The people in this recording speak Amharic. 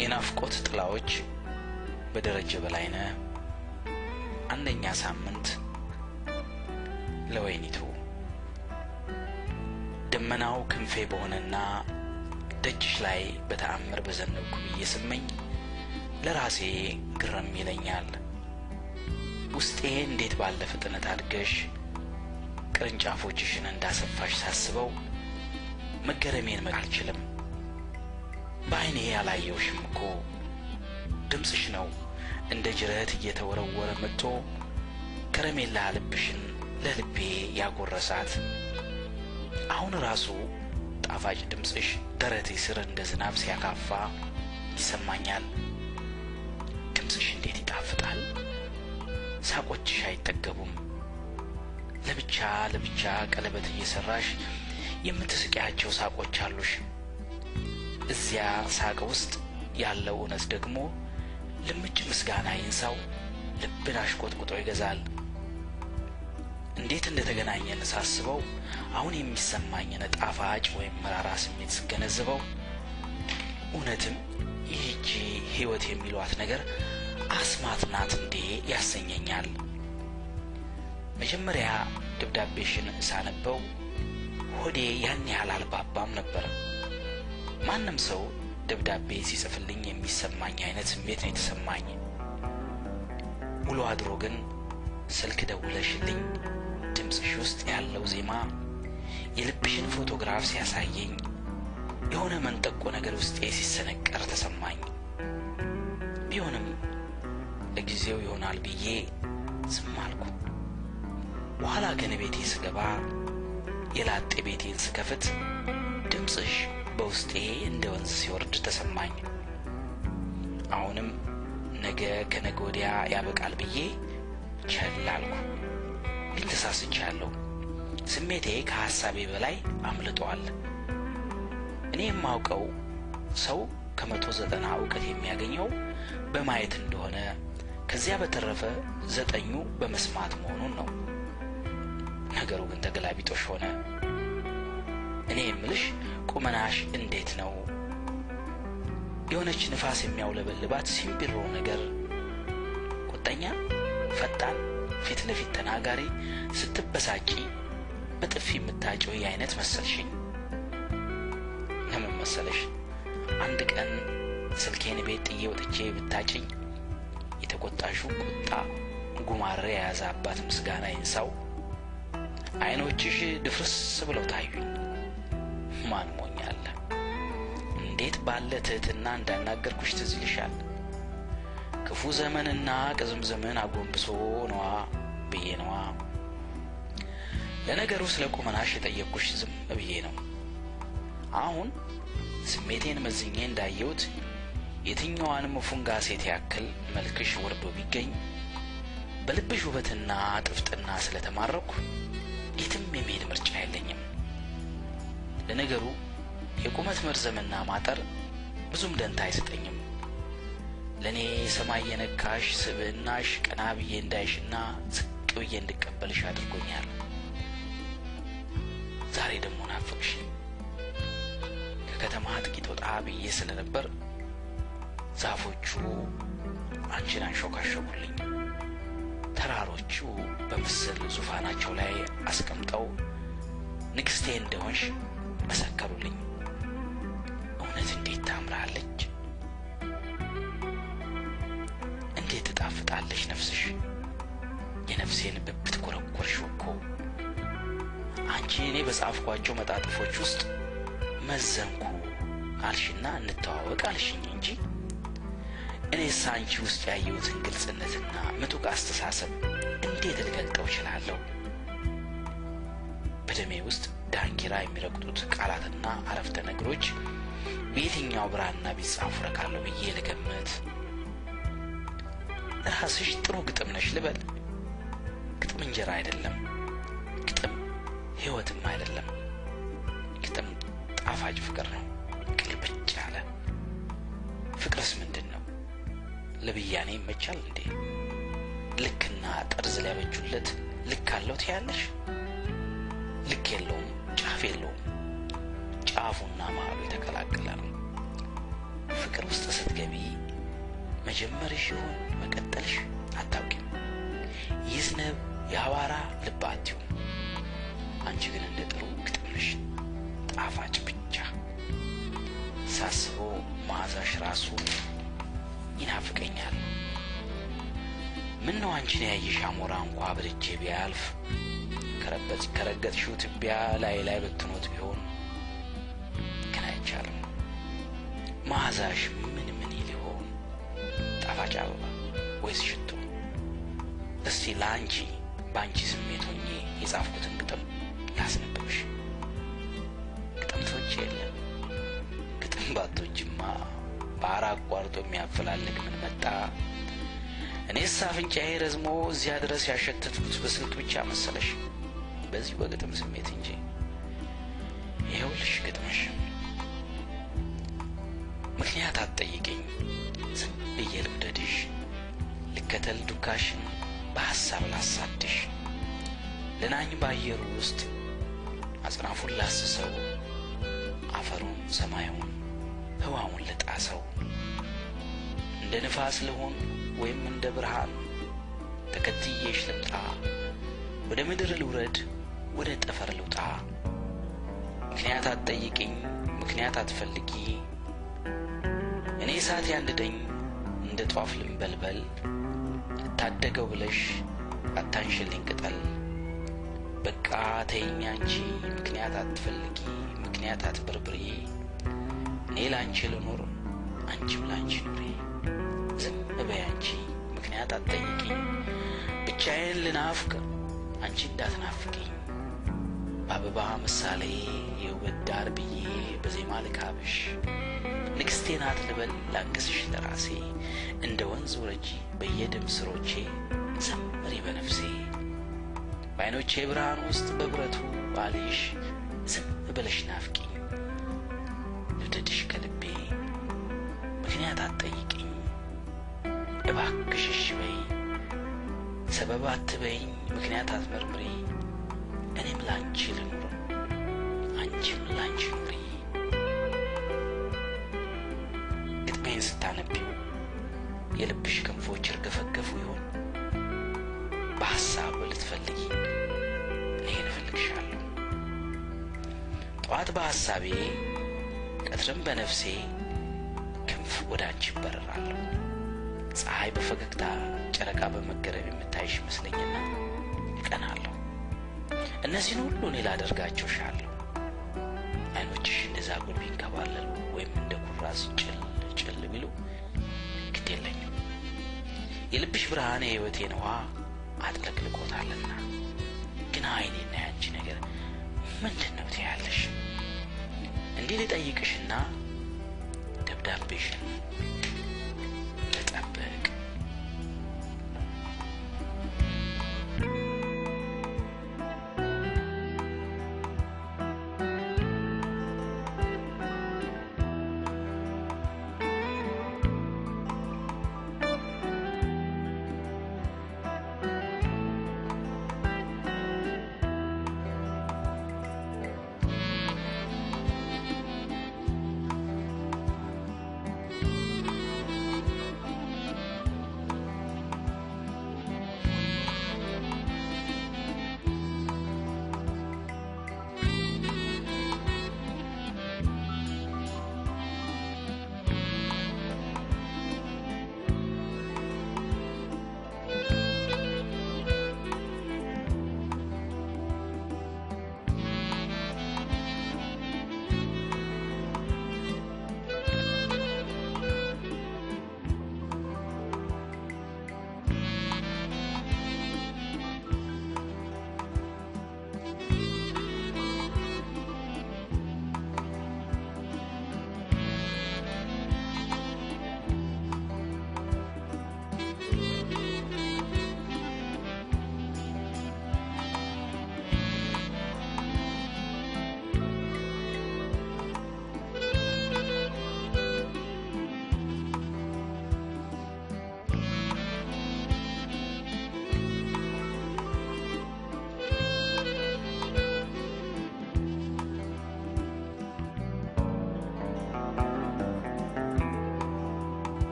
የናፍቆት ጥላዎች በደረጀ በላይነህ አንደኛ ሳምንት ለወይኒቱ ደመናው ክንፌ በሆነና ደጅሽ ላይ በተአምር በዘነብኩ ብዬ ስመኝ ለራሴ ግርም ይለኛል። ውስጤ እንዴት ባለ ፍጥነት አድገሽ ቅርንጫፎችሽን እንዳሰፋሽ ሳስበው መገረሜን አልችልም። በአይኔ ያላየውሽም እኮ ድምጽሽ ነው እንደ ጅረት እየተወረወረ መጥቶ ከረሜላ ልብሽን ለልቤ ያጎረሳት። አሁን ራሱ ጣፋጭ ድምጽሽ ደረቴ ስር እንደ ዝናብ ሲያካፋ ይሰማኛል። ድምጽሽ እንዴት ይጣፍጣል! ሳቆችሽ አይጠገቡም። ለብቻ ለብቻ ቀለበት እየሰራሽ የምትስቂያቸው ሳቆች አሉሽ። እዚያ ሳቅ ውስጥ ያለው እውነት ደግሞ ልምጭ ምስጋና ይንሳው ልብን አሽቆጥቁጦ ይገዛል። እንዴት እንደተገናኘን ሳስበው አሁን የሚሰማኝን ጣፋጭ ወይም መራራ ስሜት ስገነዘበው እውነትም ይህቺ ሕይወት የሚሏት ነገር አስማት ናት እንዴ ያሰኘኛል። መጀመሪያ ደብዳቤሽን ሳነበው ሆዴ ያን ያህል አልባባም ነበር። ማንም ሰው ደብዳቤ ሲጽፍልኝ የሚሰማኝ አይነት ስሜት ነው የተሰማኝ። ውሎ አድሮ ግን ስልክ ደውለሽልኝ ድምጽሽ ውስጥ ያለው ዜማ የልብሽን ፎቶግራፍ ሲያሳየኝ የሆነ መንጠቆ ነገር ውስጤ ሲሰነቀር ተሰማኝ። ቢሆንም ለጊዜው ይሆናል ብዬ ዝም አልኩ። በኋላ ግን ቤቴ ስገባ የላጤ ቤቴን ስከፍት ድምጽሽ በውስጤ እንደ ወንዝ ሲወርድ ተሰማኝ። አሁንም ነገ ከነገ ወዲያ ያበቃል ብዬ ቸል አልኩ። ግን ተሳስቻለሁ። ስሜቴ ከሐሳቤ በላይ አምልጧል። እኔ የማውቀው ሰው ከ190 ዕውቀት የሚያገኘው በማየት እንደሆነ ከዚያ በተረፈ 9ኙ በመስማት መሆኑን ነው። ነገሩ ግን ተገላቢጦሽ ሆነ። እኔ የምልሽ ቁመናሽ እንዴት ነው? የሆነች ንፋስ የሚያውለበልባት ሲምቢሮ ነገር፣ ቁጠኛ፣ ፈጣን፣ ፊት ለፊት ተናጋሪ፣ ስትበሳጪ በጥፊ የምታጭው አይነት መሰልሽኝ። ለምን መሰለሽ? አንድ ቀን ስልኬን ቤት ጥዬ ወጥቼ ብታጭኝ የተቆጣሹ ቁጣ ጉማሬ የያዛባት ምስጋና ይንሳው አይኖችሽ ድፍርስ ብለው ታዩኝ። ማን ሞኛል? እንዴት ባለ ትህትና እንዳናገርኩሽ ትዝ ይልሻል? ክፉ ዘመንና ቅዝምዝምን አጎንብሶ ነዋ ብዬ ነዋ። ለነገሩ ስለ ቁመናሽ የጠየቅኩሽ ዝም ብዬ ነው። አሁን ስሜቴን መዝኜ እንዳየሁት የትኛዋንም ፉንጋ ሴት ያክል መልክሽ ወርዶ ቢገኝ በልብሽ ውበትና ጥፍጥና ስለተማረኩ የትም የመሄድ ምርጫ የለኝም። ለነገሩ የቁመት መርዘምና ማጠር ብዙም ደንታ አይሰጠኝም። ለኔ ሰማይ የነካሽ ስብዕናሽ ቀና ብዬ እንዳይሽና ዝቅ ብዬ እንድቀበልሽ አድርጎኛል። ዛሬ ደግሞ ናፍቅሽ። ከከተማ ጥቂት ወጣ ብዬ ስለነበር ዛፎቹ አንቺን አንሾካሾኩልኝ። ተራሮቹ በምስል ዙፋናቸው ላይ አስቀምጠው ንግስቴ እንደሆንሽ መሰከሩልኝ። እውነት እንዴት ታምራለች! እንዴት ትጣፍጣለች ነፍስሽ! የነፍሴን ብብት ኮረኮርሽው እኮ። አንቺ እኔ በጻፍኳቸው መጣጥፎች ውስጥ መዘንኩ አልሽና እንተዋወቅ አልሽኝ እንጂ እኔስ አንቺ ውስጥ ያየሁትን ግልጽነትና ምጡቅ አስተሳሰብ እንዴት ልገልጠው እችላለሁ? በደሜ ውስጥ ዳንኪራ የሚረግጡት ቃላትና አረፍተ ነገሮች በየትኛው ብራና ቢጻፉ ረካለሁ ብዬ ልገምት? ራስሽ ጥሩ ግጥም ነሽ ልበል? ግጥም እንጀራ አይደለም፣ ግጥም ሕይወትም አይደለም። ግጥም ጣፋጭ ፍቅር ነው፣ ቅልብጭ ያለ። ፍቅርስ ምንድን ነው? ለብያኔ ይመቻል እንዴ? ልክና ጠርዝ ሊያበጁለት ልክ አለው ትያለሽ? ልክ የለውም፣ ጫፍ የለውም። ጫፉና መሃሉ የተቀላቀለ ነው። ፍቅር ውስጥ ስትገቢ መጀመርሽ ይሁን መቀጠልሽ አታውቂም። ይዝነብ ያዋራ ልብ አትይውም። አንቺ ግን እንደ ጥሩ ግጥምሽ ጣፋጭ ብቻ። ሳስበው መዓዛሽ ራሱ ይናፍቀኛል። ምነው አንቺን ያየሽ አሞራ እንኳ በደጄ ቢያልፍ ከረገጥሽው ትቢያ ላይ በትኖት ቢሆን ግን አይቻልም። መዓዛሽ ምን ሊሆን ጣፋጭ አበባ ወይስ ሽቶ? እስቲ ለአንቺ በአንቺ ስሜት ሆኜ የጻፍኩትን ግጥም ላስነብብሽ። ግጥም ትወጪ የለም? ግጥም ባትወጂማ ባህር አቋርጦ የሚያፈላልግ ምን መጣ? እኔስ አፍንጫዬ ረዝሞ እዚያ ድረስ ያሸተትኩት በስልክ ብቻ መሰለሽ? በዚህ በግጥም ስሜት እንጂ። ይኸውልሽ ግጥምሽ። ምክንያት አትጠይቂኝ፣ ዝም ብዬ ልውደድሽ። ልከተል ዱካሽን በሐሳብ ላሳድሽ። ልናኝ በአየሩ ውስጥ አጽናፉን ላስሰው፣ አፈሩን ሰማዩን ህዋውን ልጣሰው። እንደ ንፋስ ልሆን ወይም እንደ ብርሃን ተከትዬሽ ልምጣ። ወደ ምድር ልውረድ ወደ ጠፈር ልውጣ። ምክንያት አትጠይቂኝ፣ ምክንያት አትፈልጊ። እኔ እሳት ያንድደኝ እንደ ጧፍ ልንበልበል። ልታደገው ብለሽ አታንሽልኝ ቅጠል። በቃ ተይኝ አንቺ ምክንያት አትፈልጊ፣ ምክንያት አትበርብሪ። እኔ ላንቺ ልኖር አንቺም ላንቺ ኑሪ። ዝም በይ አንቺ ምክንያት አትጠይቂኝ። ብቻዬን ልናፍቅ አንቺ እንዳትናፍቂኝ። በአበባ ምሳሌ የውበት ዳር ብዬ በዜማ ልካብሽ። ንግሥቴ ናት ልበል ላንግስሽ ለራሴ። እንደ ወንዝ ውረጂ በየደም ስሮቼ ዘምሪ በነፍሴ። በዓይኖቼ ብርሃን ውስጥ በብረቱ ባልሽ ዝም ብለሽ ናፍቂኝ። ልውደድሽ ከልቤ ምክንያት አትጠይቂኝ። እባክሽ እሺ በይ ሰበብ አትበይኝ፣ ምክንያት አትመርምሪ። እኔም ላንቺ ልኑር አንቺም ላንቺ ኑሪ። ግጥሜን ስታነቢው የልብሽ ክንፎች ይርገፈገፉ ይሆን? በሐሳብ ልትፈልጊ እኔን እፈልግሻለሁ። ጠዋት በሐሳቤ ቀትርም በነፍሴ ክንፍ ወደ አንቺ ይበረራለሁ። ፀሐይ በፈገግታ ጨረቃ በመገረም የምታይሽ መስለኝና እቀናለሁ። እነዚህን ሁሉ እኔ ላደርጋቸው ሻለሁ። አይኖችሽ እንደዛ ጎል ቢንከባለሉ ወይም እንደ ኩራዝ ጭል ቢሉ ግድ የለኝም። የልብሽ ብርሃን የሕይወቴን ውሃ አጥለቅልቆታልና። ግን አይኔና ያንቺ ነገር ምንድን ነው ትያለሽ? እንዲህ ልጠይቅሽና ደብዳቤሽን